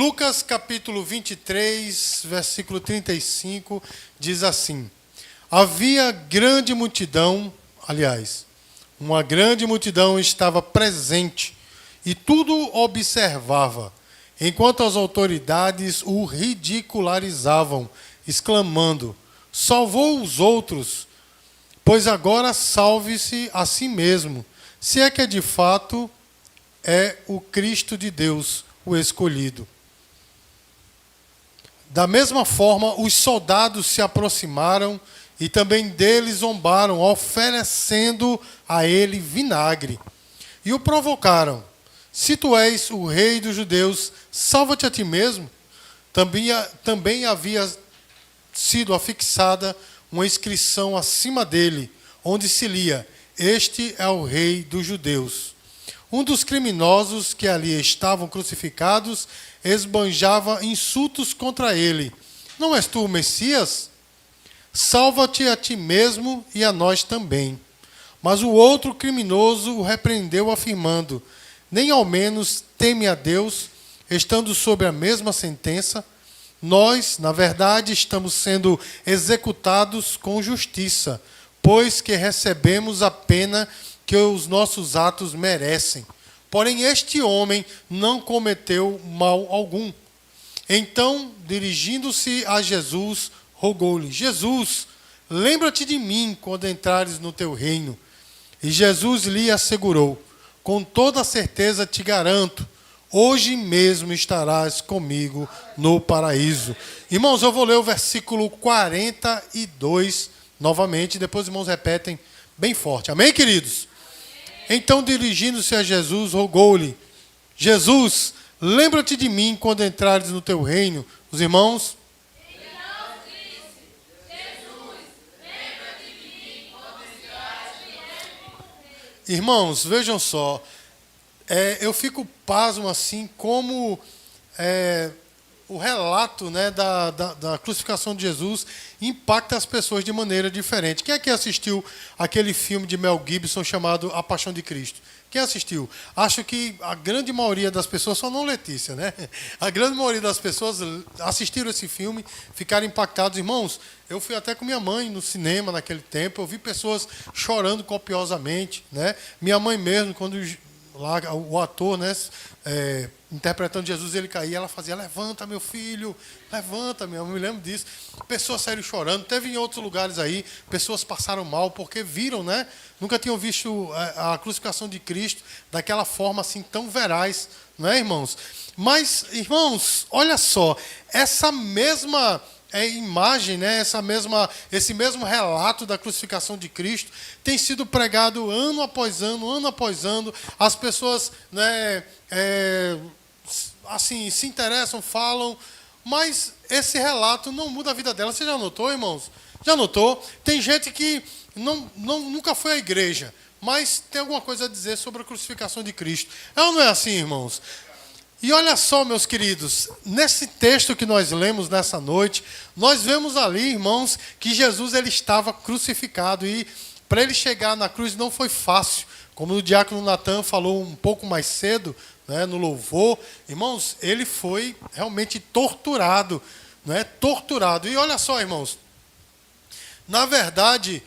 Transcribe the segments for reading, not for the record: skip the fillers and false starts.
Lucas capítulo 23, versículo 35, diz assim: Havia grande multidão, uma grande multidão estava presente e tudo observava, enquanto as autoridades o ridicularizavam, exclamando: salvou os outros, pois agora salve-se a si mesmo, se é que de fato é o Cristo de Deus, o escolhido. Da mesma forma, os soldados se aproximaram e também dele zombaram, oferecendo a ele vinagre. E o provocaram: se tu és o rei dos judeus, salva-te a ti mesmo. Também havia sido afixada uma inscrição acima dele, onde se lia: este é o rei dos judeus. Um dos criminosos que ali estavam crucificados esbanjava insultos contra ele: não és tu o Messias? Salva-te a ti mesmo e a nós também. Mas o outro criminoso o repreendeu, afirmando: nem ao menos teme a Deus, estando sob a mesma sentença? Nós, na verdade, estamos sendo executados com justiça, pois que recebemos a pena que os nossos atos merecem. Porém, este homem não cometeu mal algum. Então, dirigindo-se a Jesus, rogou-lhe: Jesus, lembra-te de mim quando entrares no teu reino. E Jesus lhe assegurou: com toda certeza te garanto, hoje mesmo estarás comigo no paraíso. Irmãos, eu vou ler o versículo 42 novamente, depois os irmãos repetem bem forte. Amém, queridos? Então, dirigindo-se a Jesus, rogou-lhe: Jesus, lembra-te de mim quando entrares no teu reino. Os irmãos... Irmãos, vejam só, eu fico pasmo assim como o relato, né, da crucificação de Jesus impacta as pessoas de maneira diferente. Quem é que assistiu aquele filme de Mel Gibson chamado A Paixão de Cristo? Quem assistiu? Acho que a grande maioria das pessoas, só não Letícia, né? A grande maioria das pessoas assistiram esse filme, ficaram impactados. Irmãos, eu fui até com minha mãe no cinema naquele tempo, eu vi pessoas chorando copiosamente, né? Minha mãe mesmo, quando lá o ator, né, interpretando Jesus, ele caía, ela fazia: levanta, meu filho, levanta, eu me lembro disso. Pessoas saíram chorando. Teve em outros lugares aí, pessoas passaram mal porque viram, né? Nunca tinham visto a crucificação de Cristo daquela forma assim tão veraz, não é, irmãos? Mas, irmãos, olha só, essa mesma imagem, né, esse mesmo relato da crucificação de Cristo tem sido pregado ano após ano. As pessoas, né, assim, se interessam, falam, mas esse relato não muda a vida dela. Você já notou, irmãos? Já notou? Tem gente que nunca foi à igreja, mas tem alguma coisa a dizer sobre a crucificação de Cristo. É ou não é assim, irmãos? E olha só, meus queridos, nesse texto que nós lemos nessa noite, nós vemos ali, irmãos, que Jesus ele estava crucificado e para ele chegar na cruz não foi fácil. Como o diácono Natan falou um pouco mais cedo, né, no louvor, irmãos, ele foi realmente torturado, né, torturado. E olha só, irmãos, na verdade,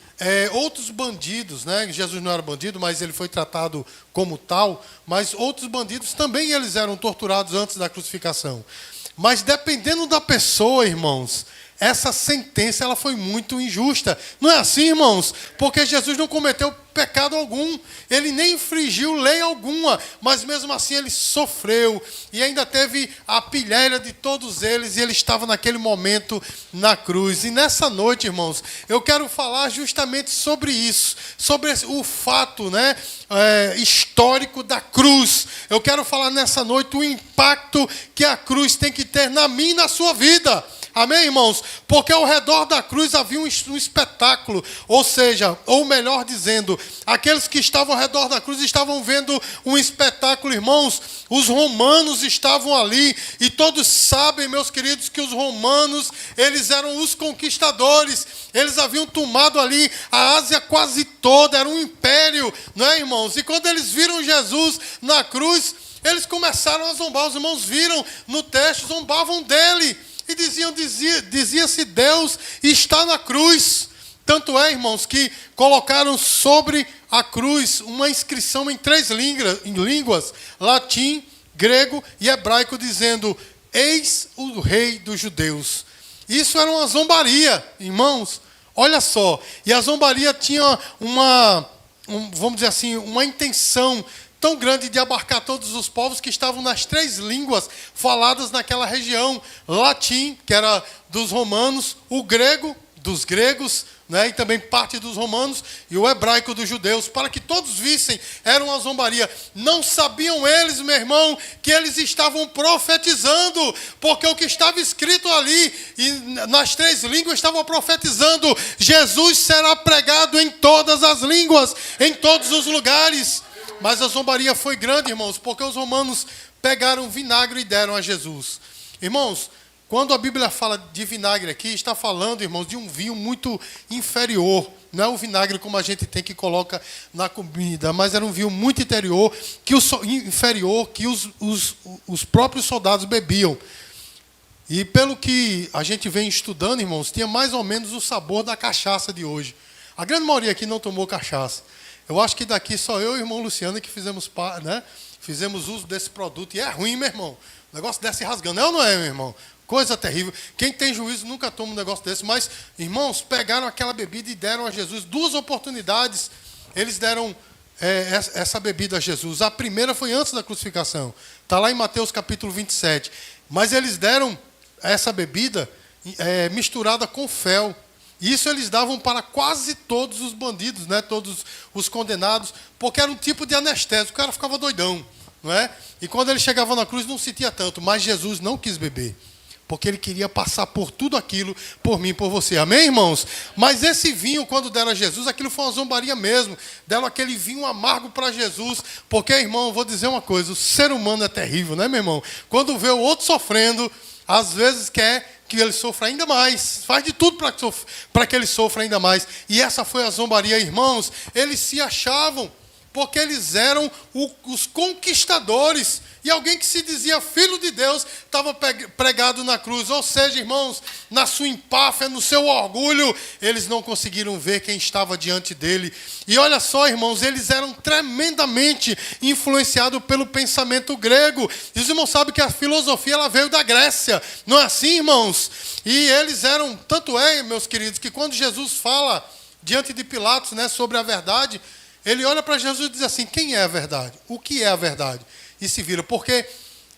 outros bandidos, né? Jesus não era bandido, mas ele foi tratado como tal, mas outros bandidos também eles eram torturados antes da crucificação. Mas dependendo da pessoa, irmãos, essa sentença ela foi muito injusta. Não é assim, irmãos? Porque Jesus não cometeu pecado algum, ele nem infringiu lei alguma, mas mesmo assim ele sofreu e ainda teve a pilhéria de todos eles e ele estava naquele momento na cruz. E nessa noite, irmãos, eu quero falar justamente sobre isso, sobre o fato, né, histórico da cruz. Eu quero falar nessa noite o impacto que a cruz tem que ter na minha e na sua vida. Amém, irmãos? Porque ao redor da cruz havia um espetáculo, ou melhor dizendo, aqueles que estavam ao redor da cruz estavam vendo um espetáculo, irmãos. Os romanos estavam ali, e todos sabem, meus queridos, que os romanos, eles eram os conquistadores. Eles haviam tomado ali a Ásia quase toda, era um império, não é, irmãos? E quando eles viram Jesus na cruz, eles começaram a zombar. Os irmãos viram no texto, zombavam dele. E dizia-se, Deus está na cruz. Tanto é, irmãos, que colocaram sobre a cruz uma inscrição em 3 línguas, latim, grego e hebraico, dizendo: eis o rei dos judeus. Isso era uma zombaria, irmãos. Olha só. E a zombaria tinha vamos dizer assim, uma intenção tão grande de abarcar todos os povos que estavam nas 3 línguas faladas naquela região. Latim, que era dos romanos, o grego, dos gregos, né, e também parte dos romanos, e o hebraico dos judeus, para que todos vissem, era uma zombaria. Não sabiam eles, meu irmão, que eles estavam profetizando, porque o que estava escrito ali, e nas 3 línguas, estava profetizando: Jesus será pregado em todas as línguas, em todos os lugares. Mas a zombaria foi grande, irmãos, porque os romanos pegaram vinagre e deram a Jesus. Irmãos, quando a Bíblia fala de vinagre aqui, está falando, irmãos, de um vinho muito inferior. Não é o vinagre como a gente tem que coloca na comida, mas era um vinho muito inferior que os próprios soldados bebiam. E pelo que a gente vem estudando, irmãos, tinha mais ou menos o sabor da cachaça de hoje. A grande maioria aqui não tomou cachaça. Eu acho que daqui só eu e o irmão Luciano que fizemos uso desse produto. E é ruim, meu irmão. O negócio desce rasgando. É ou não é, meu irmão? Coisa terrível. Quem tem juízo nunca toma um negócio desse. Mas, irmãos, pegaram aquela bebida e deram a Jesus. 2 oportunidades eles deram essa bebida a Jesus. A primeira foi antes da crucificação. Está lá em Mateus capítulo 27. Mas eles deram essa bebida misturada com fel. Isso eles davam para quase todos os bandidos, né? Todos os condenados, porque era um tipo de anestésico. O cara ficava doidão, não é? E quando ele chegava na cruz não sentia tanto. Mas Jesus não quis beber, porque ele queria passar por tudo aquilo, por mim e por você. Amém, irmãos? Mas esse vinho, quando deram a Jesus, aquilo foi uma zombaria mesmo. Deram aquele vinho amargo para Jesus. Porque, irmão, vou dizer uma coisa: o ser humano é terrível, né, meu irmão? Quando vê o outro sofrendo, às vezes quer que ele sofra ainda mais. Faz de tudo para que ele sofra ainda mais. E essa foi a zombaria, irmãos. Eles se achavam, porque eles eram os conquistadores. E alguém que se dizia filho de Deus estava pregado na cruz. Ou seja, irmãos, na sua empáfia, no seu orgulho, eles não conseguiram ver quem estava diante dele. E olha só, irmãos, eles eram tremendamente influenciados pelo pensamento grego. E os irmãos sabem que a filosofia ela veio da Grécia. Não é assim, irmãos? E eles eram, tanto é, meus queridos, que quando Jesus fala diante de Pilatos, né, sobre a verdade, ele olha para Jesus e diz assim: quem é a verdade? O que é a verdade? E se vira, porque,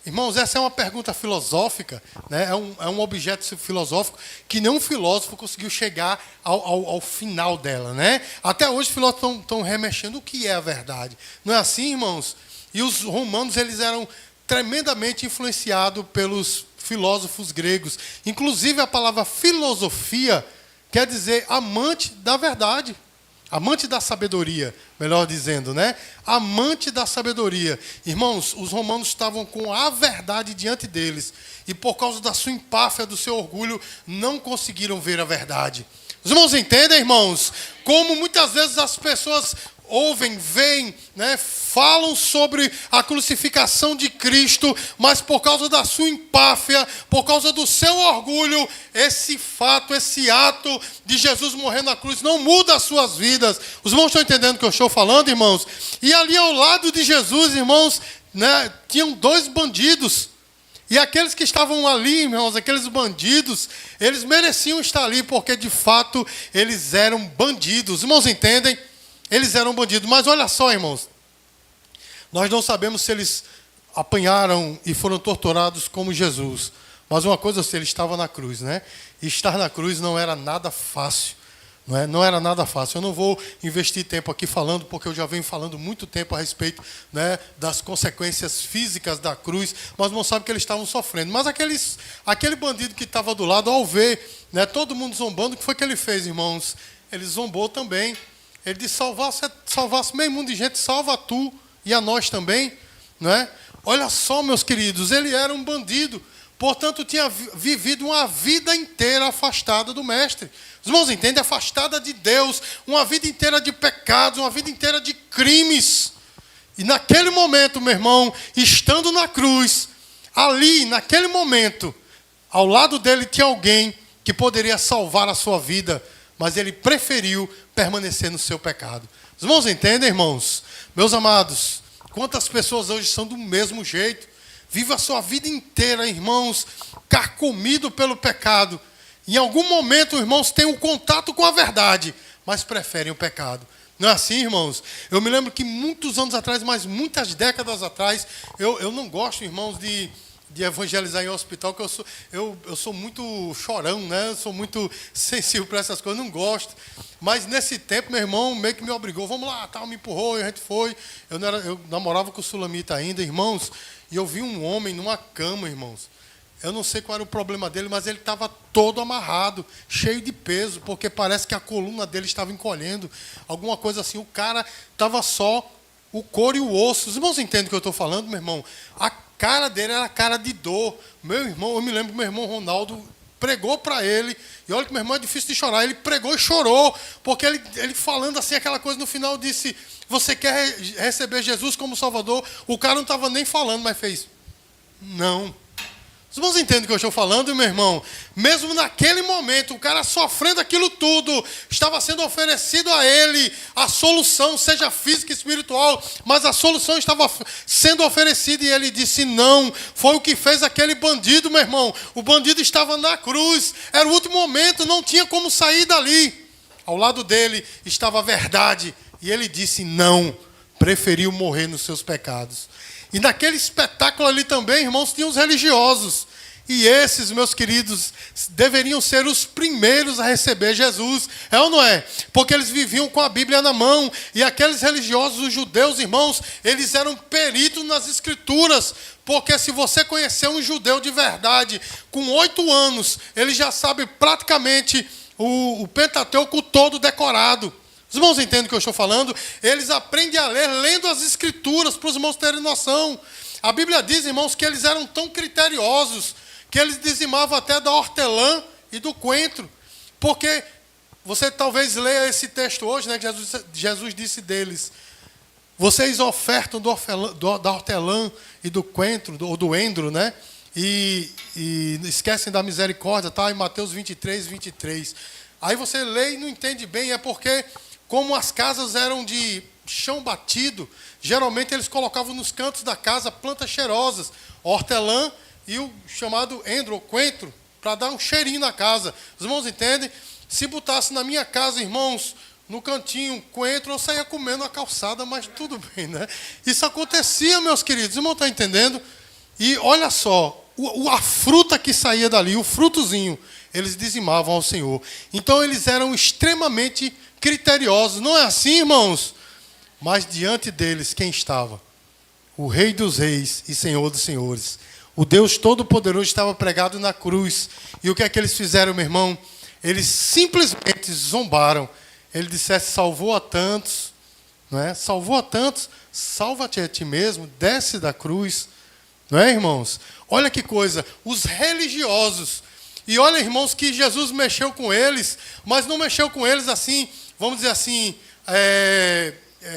irmãos, essa é uma pergunta filosófica, né? É um objeto filosófico que nenhum filósofo conseguiu chegar ao final dela, né? Até hoje os filósofos estão remexendo o que é a verdade. Não é assim, irmãos? E os romanos, eles eram tremendamente influenciados pelos filósofos gregos. Inclusive a palavra filosofia quer dizer amante da verdade. Amante da sabedoria, melhor dizendo, né? Amante da sabedoria. Irmãos, os romanos estavam com a verdade diante deles. E por causa da sua empáfia, do seu orgulho, não conseguiram ver a verdade. Os irmãos entendem, irmãos? Como muitas vezes as pessoas ouvem, veem, né, falam sobre a crucificação de Cristo, mas por causa da sua empáfia, por causa do seu orgulho, esse fato, esse ato de Jesus morrer na cruz não muda as suas vidas. Os irmãos estão entendendo o que eu estou falando, irmãos? E ali ao lado de Jesus, irmãos, né, tinham 2 bandidos. E aqueles que estavam ali, irmãos, aqueles bandidos, eles mereciam estar ali, porque de fato eles eram bandidos. Os irmãos entendem? Eles eram bandidos. Mas olha só, irmãos, nós não sabemos se eles apanharam e foram torturados como Jesus. Mas uma coisa, se ele estava na cruz, né? E estar na cruz não era nada fácil. Não era nada fácil. Eu não vou investir tempo aqui falando, porque eu já venho falando muito tempo a respeito, né, das consequências físicas da cruz, mas não sabe que eles estavam sofrendo. Mas aquele bandido que estava do lado, ao ver, né, todo mundo zombando, o que foi que ele fez, irmãos? Ele zombou também. Ele disse: salvasse meio mundo de gente, salva tu e a nós também. Não é? Olha só, meus queridos, ele era um bandido. Portanto, tinha vivido uma vida inteira afastada do Mestre. Os irmãos entendem? Afastada de Deus, uma vida inteira de pecados, uma vida inteira de crimes. E naquele momento, meu irmão, estando na cruz, ali, naquele momento, ao lado dele tinha alguém que poderia salvar a sua vida, mas ele preferiu permanecer no seu pecado. Os irmãos entendem, irmãos? Meus amados, quantas pessoas hoje são do mesmo jeito? Vive a sua vida inteira, irmãos, carcomido pelo pecado. Em algum momento, irmãos, têm um contato com a verdade, mas preferem o pecado. Não é assim, irmãos? Eu me lembro que muitos anos atrás, mas muitas décadas atrás, eu não gosto, irmãos, de evangelizar em hospital, que eu sou muito chorão, né? Eu sou muito sensível para essas coisas, não gosto. Mas nesse tempo, meu irmão meio que me obrigou, vamos lá, tal, me empurrou, e a gente foi. Eu namorava com o Sulamita ainda, irmãos, e eu vi um homem numa cama, irmãos. Eu não sei qual era o problema dele, mas ele estava todo amarrado, cheio de peso, porque parece que a coluna dele estava encolhendo, alguma coisa assim. O cara estava só o couro e o osso. Os irmãos entendem o que eu estou falando, meu irmão? A cara dele era cara de dor. Meu irmão, eu me lembro que meu irmão Ronaldo pregou para ele, e olha que meu irmão é difícil de chorar, ele pregou e chorou, porque ele falando assim, aquela coisa no final disse, você quer receber Jesus como Salvador? O cara não estava nem falando, mas fez, não. Os irmãos entendem o que eu estou falando, meu irmão? Mesmo naquele momento, o cara sofrendo aquilo tudo, estava sendo oferecido a ele a solução, seja física e espiritual, mas a solução estava sendo oferecida e ele disse não. Foi o que fez aquele bandido, meu irmão. O bandido estava na cruz, era o último momento, não tinha como sair dali. Ao lado dele estava a verdade e ele disse não, preferiu morrer nos seus pecados. E naquele espetáculo ali também, irmãos, tinha os religiosos. E esses, meus queridos, deveriam ser os primeiros a receber Jesus. É ou não é? Porque eles viviam com a Bíblia na mão. E aqueles religiosos, os judeus, irmãos, eles eram peritos nas Escrituras. Porque se você conhecer um judeu de verdade, com 8 anos, ele já sabe praticamente o Pentateuco todo decorado. Os irmãos entendem o que eu estou falando? Eles aprendem a ler lendo as Escrituras, para os irmãos terem noção. A Bíblia diz, irmãos, que eles eram tão criteriosos, que eles dizimavam até da hortelã e do coentro. Porque você talvez leia esse texto hoje, né, que Jesus disse deles, vocês ofertam da hortelã e do coentro, ou do endro, né? E esquecem da misericórdia, tá? Em Mateus 23, 23. Aí você lê e não entende bem, é porque como as casas eram de chão batido, geralmente eles colocavam nos cantos da casa plantas cheirosas, hortelã e o chamado endro, ou coentro, para dar um cheirinho na casa. Os irmãos entendem? Se botasse na minha casa, irmãos, no cantinho, coentro, eu saía comendo a calçada, mas tudo bem, né? Isso acontecia, meus queridos. Os irmãos estão entendendo? E olha só, a fruta que saía dali, o frutozinho, eles dizimavam ao Senhor. Então eles eram extremamente criteriosos. Não é assim, irmãos? Mas diante deles, quem estava? O Rei dos Reis e Senhor dos Senhores. O Deus Todo-Poderoso estava pregado na cruz. E o que é que eles fizeram, meu irmão? Eles simplesmente zombaram. Ele dissesse, salvou a tantos, não é? Salvou a tantos, salva-te a ti mesmo, desce da cruz. Não é, irmãos? Olha que coisa, os religiosos. E olha, irmãos, que Jesus mexeu com eles, mas não mexeu com eles assim, vamos dizer assim,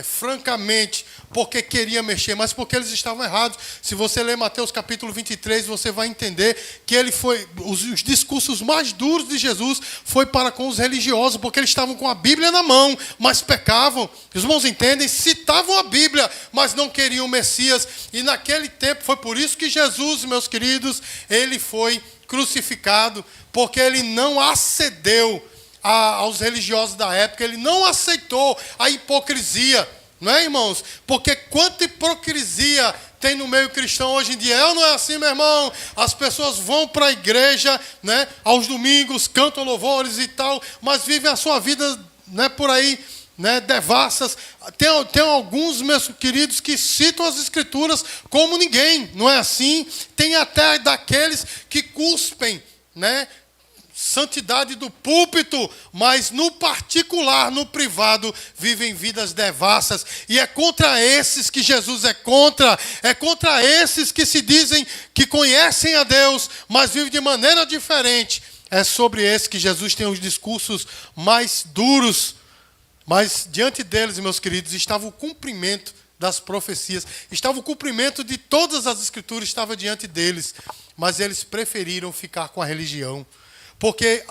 francamente, porque queria mexer, mas porque eles estavam errados. Se você ler Mateus capítulo 23, você vai entender que ele foi, os discursos mais duros de Jesus foi para com os religiosos, porque eles estavam com a Bíblia na mão, mas pecavam. Os irmãos entendem? Citavam a Bíblia, mas não queriam o Messias. E naquele tempo, foi por isso que Jesus, meus queridos, ele foi crucificado, porque ele não acedeu aos religiosos da época, ele não aceitou a hipocrisia, não é, irmãos? Porque quanta hipocrisia tem no meio cristão hoje em dia. É ou não é assim, meu irmão? As pessoas vão para a igreja, né, aos domingos, cantam louvores e tal, mas vivem a sua vida, né, por aí, né, devassas. Tem alguns, meus queridos, que citam as Escrituras como ninguém, não é assim? Tem até daqueles que cuspem, né, santidade do púlpito, mas no particular, no privado, vivem vidas devassas. E é contra esses que Jesus é contra esses que se dizem que conhecem a Deus, mas vivem de maneira diferente. É sobre esses que Jesus tem os discursos mais duros. Mas diante deles, meus queridos, estava o cumprimento das profecias. Estava o cumprimento de todas as escrituras, estava diante deles. Mas eles preferiram ficar com a religião. Porque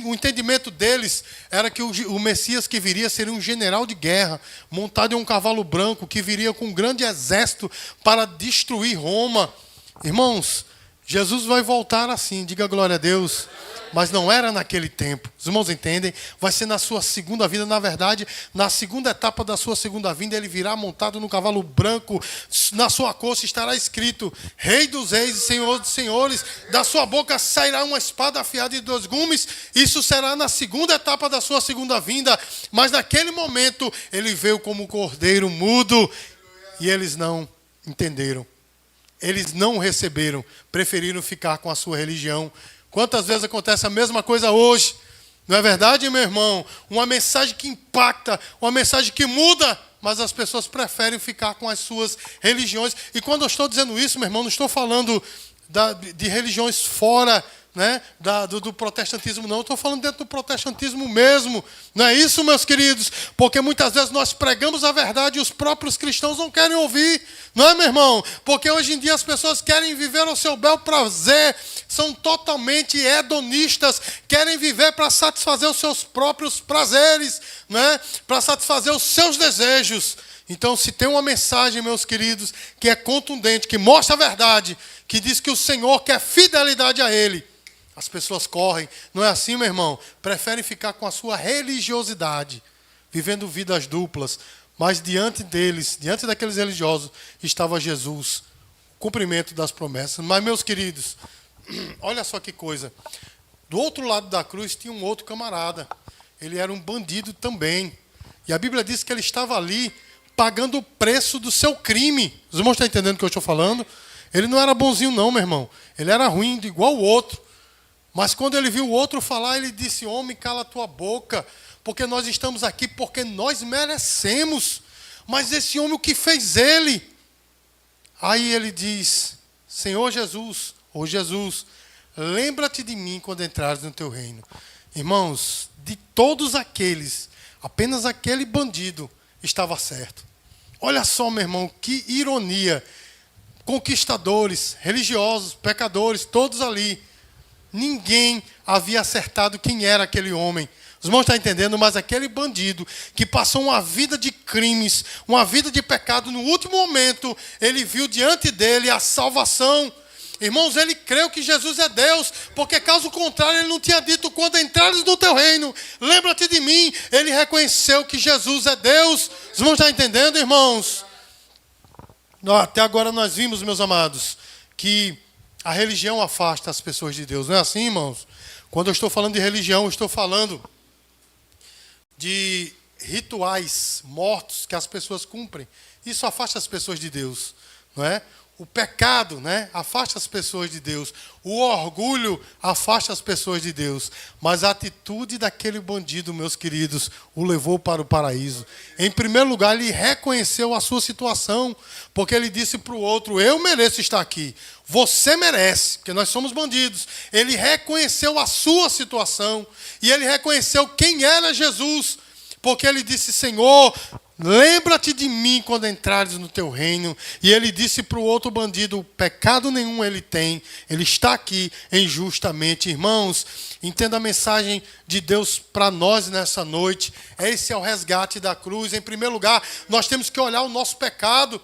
o entendimento deles era que o Messias que viria seria um general de guerra, montado em um cavalo branco, que viria com um grande exército para destruir Roma. Irmãos, Jesus vai voltar assim, diga glória a Deus. Mas não era naquele tempo. Os irmãos entendem? Vai ser na sua segunda vinda. Na verdade, na segunda etapa da sua segunda vinda, ele virá montado no cavalo branco. Na sua coxa estará escrito: Rei dos reis e Senhor dos senhores. Da sua boca sairá uma espada afiada de 2 gumes. Isso será na segunda etapa da sua segunda vinda. Mas naquele momento, ele veio como cordeiro mudo. E eles não entenderam. Eles não receberam. Preferiram ficar com a sua religião. Quantas vezes acontece a mesma coisa hoje? Não é verdade, meu irmão? Uma mensagem que impacta, uma mensagem que muda, mas as pessoas preferem ficar com as suas religiões. E quando eu estou dizendo isso, meu irmão, não estou falando de religiões fora, né, do protestantismo, não. Eu estou falando dentro do protestantismo mesmo. Não é isso, meus queridos? Porque muitas vezes nós pregamos a verdade e os próprios cristãos não querem ouvir. Não é, meu irmão? Porque hoje em dia as pessoas querem viver ao seu bel prazer, são totalmente hedonistas, querem viver para satisfazer os seus próprios prazeres, né? Para satisfazer os seus desejos. Então, se tem uma mensagem, meus queridos, que é contundente, que mostra a verdade, que diz que o Senhor quer fidelidade a Ele, as pessoas correm. Não é assim, meu irmão? Preferem ficar com a sua religiosidade, vivendo vidas duplas. Mas diante deles, diante daqueles religiosos, estava Jesus, o cumprimento das promessas. Mas, meus queridos, olha só que coisa. Do outro lado da cruz tinha um outro camarada. Ele era um bandido também. E a Bíblia diz que ele estava ali pagando o preço do seu crime. Os irmãos estão entendendo o que eu estou falando? Ele não era bonzinho não, meu irmão. Ele era ruim, igual o outro. Mas quando ele viu o outro falar, ele disse: homem, cala a tua boca, porque nós estamos aqui porque nós merecemos. Mas esse homem, o que fez ele? Aí ele diz: Senhor Jesus, ou Jesus, lembra-te de mim quando entrares no teu reino. Irmãos, de todos aqueles, apenas aquele bandido estava certo. Olha só, meu irmão, que ironia. Conquistadores, religiosos, pecadores, todos ali. Ninguém havia acertado quem era aquele homem. Os irmãos estão entendendo? Mas aquele bandido que passou uma vida de crimes, uma vida de pecado, no último momento, ele viu diante dele a salvação. Irmãos, ele creu que Jesus é Deus, porque caso contrário, ele não tinha dito: quando entrares no teu reino, lembra-te de mim. Ele reconheceu que Jesus é Deus. Os irmãos estão entendendo, irmãos? Até agora nós vimos, meus amados, que a religião afasta as pessoas de Deus. Não é assim, irmãos? Quando eu estou falando de religião, eu estou falando de rituais mortos que as pessoas cumprem. Isso afasta as pessoas de Deus, não é? O pecado, né, afasta as pessoas de Deus. O orgulho afasta as pessoas de Deus. Mas a atitude daquele bandido, meus queridos, o levou para o paraíso. Em primeiro lugar, ele reconheceu a sua situação, porque ele disse para o outro: eu mereço estar aqui. Você merece, porque nós somos bandidos. Ele reconheceu a sua situação e ele reconheceu quem era Jesus, porque ele disse: Senhor, lembra-te de mim quando entrares no teu reino. E ele disse para o outro bandido: pecado nenhum ele tem, ele está aqui injustamente. Irmãos, entenda a mensagem de Deus para nós nessa noite. Esse é o resgate da cruz. Em primeiro lugar, nós temos que olhar o nosso pecado.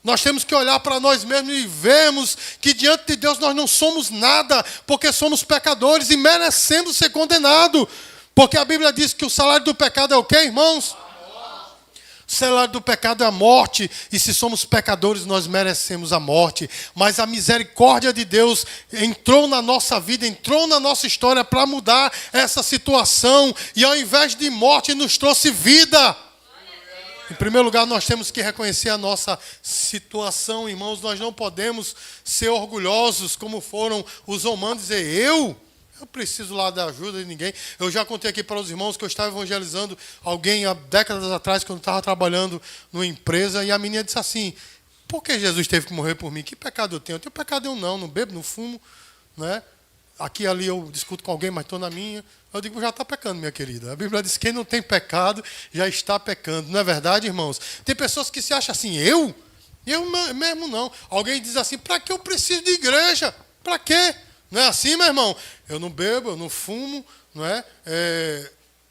Nós temos que olhar para nós mesmos e vermos que diante de Deus nós não somos nada, porque somos pecadores e merecemos ser condenados. Porque a Bíblia diz que o salário do pecado é o quê, irmãos? O salário do pecado é a morte, e se somos pecadores, nós merecemos a morte. Mas a misericórdia de Deus entrou na nossa vida, entrou na nossa história para mudar essa situação, e ao invés de morte, nos trouxe vida. Em primeiro lugar, nós temos que reconhecer a nossa situação, irmãos. Nós não podemos ser orgulhosos como foram os romanos, dizer: eu preciso lá da ajuda de ninguém. Eu já contei aqui para os irmãos que eu estava evangelizando alguém há décadas atrás, quando eu estava trabalhando numa empresa, e a menina disse assim: por que Jesus teve que morrer por mim? Que pecado eu tenho? Eu tenho pecado eu não bebo, não fumo, né? aqui e ali eu discuto com alguém, mas estou na minha. Eu digo, já está pecando, minha querida. A Bíblia diz que quem não tem pecado já está pecando. Não é verdade, irmãos? Tem pessoas que se acham assim, eu mesmo não. Alguém diz assim, para que eu preciso de igreja? Para quê? Não é assim, meu irmão? Eu não bebo, eu não fumo, não é?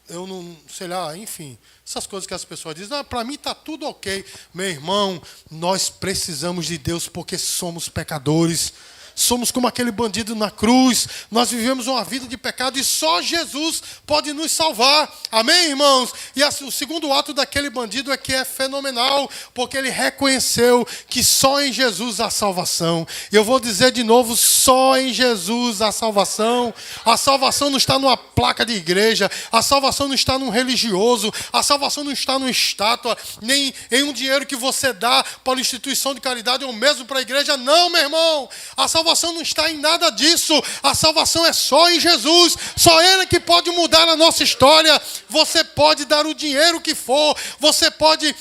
Eu não, sei lá, enfim. Essas coisas que as pessoas dizem, para mim está tudo ok. Meu irmão, nós precisamos de Deus porque somos pecadores. Somos como aquele bandido na cruz. Nós vivemos uma vida de pecado e só Jesus pode nos salvar. Amém, irmãos? E o segundo ato daquele bandido é que é fenomenal, porque ele reconheceu que só em Jesus há salvação. E eu vou dizer de novo, só em Jesus há salvação. A salvação não está numa placa de igreja, a salvação não está num religioso, a salvação não está numa estátua, nem em um dinheiro que você dá para uma instituição de caridade ou mesmo para a igreja. Não, meu irmão. A salvação não está em nada disso. A salvação é só em Jesus. Só Ele que pode mudar a nossa história. Você pode dar o dinheiro que for. Você pode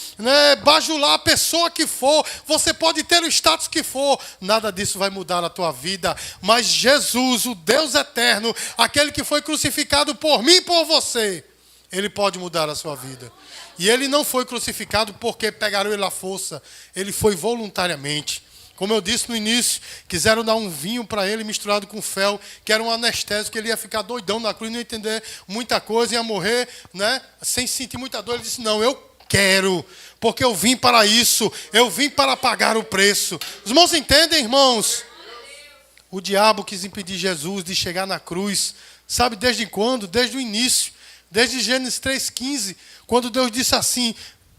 bajular a pessoa que for. Você pode ter o status que for. Nada disso vai mudar a tua vida. Mas Jesus, o Deus eterno, aquele que foi crucificado por mim e por você, Ele pode mudar a sua vida. E Ele não foi crucificado porque pegaram Ele à força. Ele foi voluntariamente. Como eu disse no início, quiseram dar um vinho para ele misturado com fel, que era um anestésico, que ele ia ficar doidão na cruz, não ia entender muita coisa, ia morrer, né, sem sentir muita dor. Ele disse, não, eu quero, porque eu vim para isso, eu vim para pagar o preço. Os irmãos entendem, irmãos? O diabo quis impedir Jesus de chegar na cruz. Sabe desde quando? Desde o início. Desde Gênesis 3,15, quando Deus disse assim,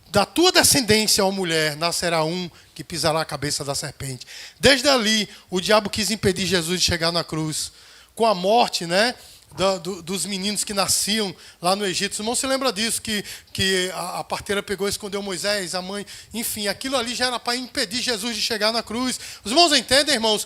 da tua descendência, ó mulher, nascerá um que pisará a cabeça da serpente. Desde ali, o diabo quis impedir Jesus de chegar na cruz. Com a morte, né, dos meninos que nasciam lá no Egito. Os irmãos se lembram disso, que a parteira pegou e escondeu Moisés, a mãe. Enfim, aquilo ali já era para impedir Jesus de chegar na cruz. Os irmãos entendem, irmãos?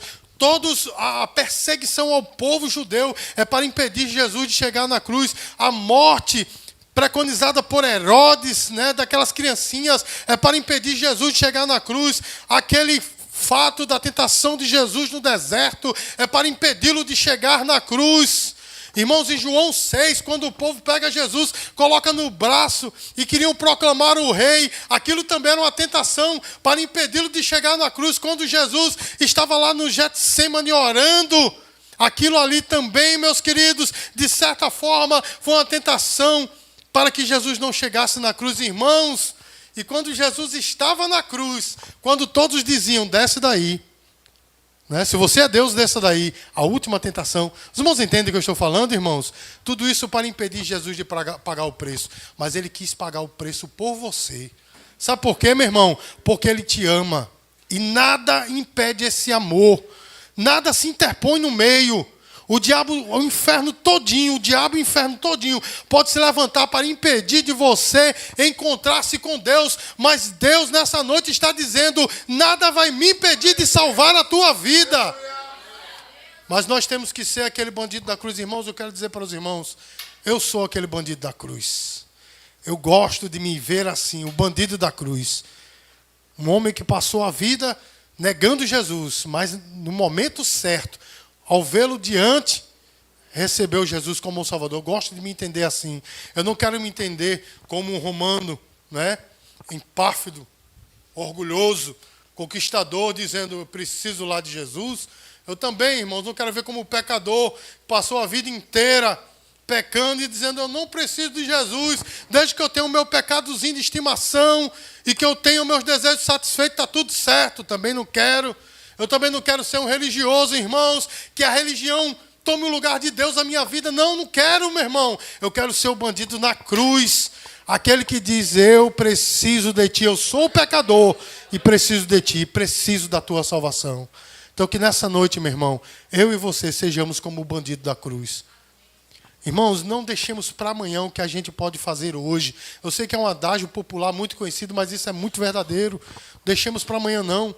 A perseguição ao povo judeu é para impedir Jesus de chegar na cruz. A morte preconizada por Herodes, né, daquelas criancinhas, é para impedir Jesus de chegar na cruz. Aquele fato da tentação de Jesus no deserto é para impedi-lo de chegar na cruz. Irmãos, em João 6, quando o povo pega Jesus, coloca no braço e queriam proclamar o rei, aquilo também era uma tentação para impedi-lo de chegar na cruz. Quando Jesus estava lá no Getsemane orando, aquilo ali também, meus queridos, de certa forma, foi uma tentação para que Jesus não chegasse na cruz, irmãos. E quando Jesus estava na cruz, quando todos diziam, desce daí, né? Se você é Deus, desça daí, a última tentação. Os irmãos entendem o que eu estou falando, irmãos? Tudo isso para impedir Jesus de pagar o preço. Mas Ele quis pagar o preço por você. Sabe por quê, meu irmão? Porque Ele te ama. E nada impede esse amor. Nada se interpõe no meio. O diabo, o inferno todinho, pode se levantar para impedir de você encontrar-se com Deus. Mas Deus nessa noite está dizendo, nada vai me impedir de salvar a tua vida. Mas nós temos que ser aquele bandido da cruz. Irmãos, eu quero dizer para os irmãos, eu sou aquele bandido da cruz. Eu gosto de me ver assim, o bandido da cruz. Um homem que passou a vida negando Jesus, mas no momento certo, ao vê-lo diante, recebeu Jesus como um Salvador. Eu gosto de me entender assim. Eu não quero me entender como um romano, né, empáfido, orgulhoso, conquistador, dizendo, eu preciso lá de Jesus. Eu também, irmãos, não quero ver como um pecador, passou a vida inteira pecando e dizendo, eu não preciso de Jesus, desde que eu tenho o meu pecadozinho de estimação e que eu tenho meus desejos satisfeitos, está tudo certo. Também não quero. Eu também não quero ser um religioso, irmãos, que a religião tome o lugar de Deus na minha vida. Não, não quero, meu irmão. Eu quero ser o bandido na cruz. Aquele que diz, eu preciso de ti. Eu sou o pecador e preciso de ti. Preciso da tua salvação. Então que nessa noite, meu irmão, eu e você sejamos como o bandido da cruz. Irmãos, não deixemos para amanhã o que a gente pode fazer hoje. Eu sei que é um adágio popular muito conhecido, mas isso é muito verdadeiro. Deixemos para amanhã não.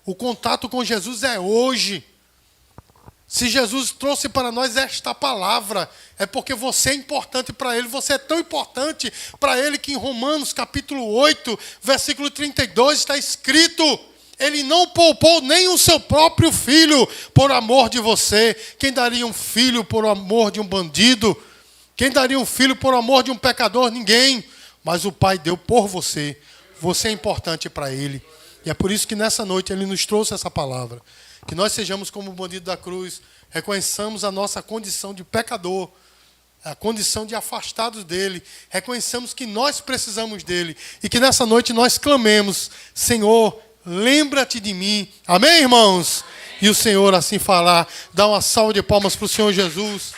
O contato com Jesus é hoje. Se Jesus trouxe para nós esta palavra, é porque você é importante para Ele. Você é tão importante para Ele que em Romanos capítulo 8, versículo 32, está escrito, Ele não poupou nem o seu próprio filho por amor de você. Quem daria um filho por amor de um bandido? Quem daria um filho por amor de um pecador? Ninguém. Mas o Pai deu por você. Você é importante para Ele. E é por isso que nessa noite Ele nos trouxe essa palavra. Que nós sejamos como o bandido da cruz. Reconheçamos a nossa condição de pecador. A condição de afastados dEle. Reconheçamos que nós precisamos dEle. E que nessa noite nós clamemos: Senhor, lembra-te de mim. Amém, irmãos? Amém. E o Senhor assim falar. Dá uma salva de palmas para o Senhor Jesus.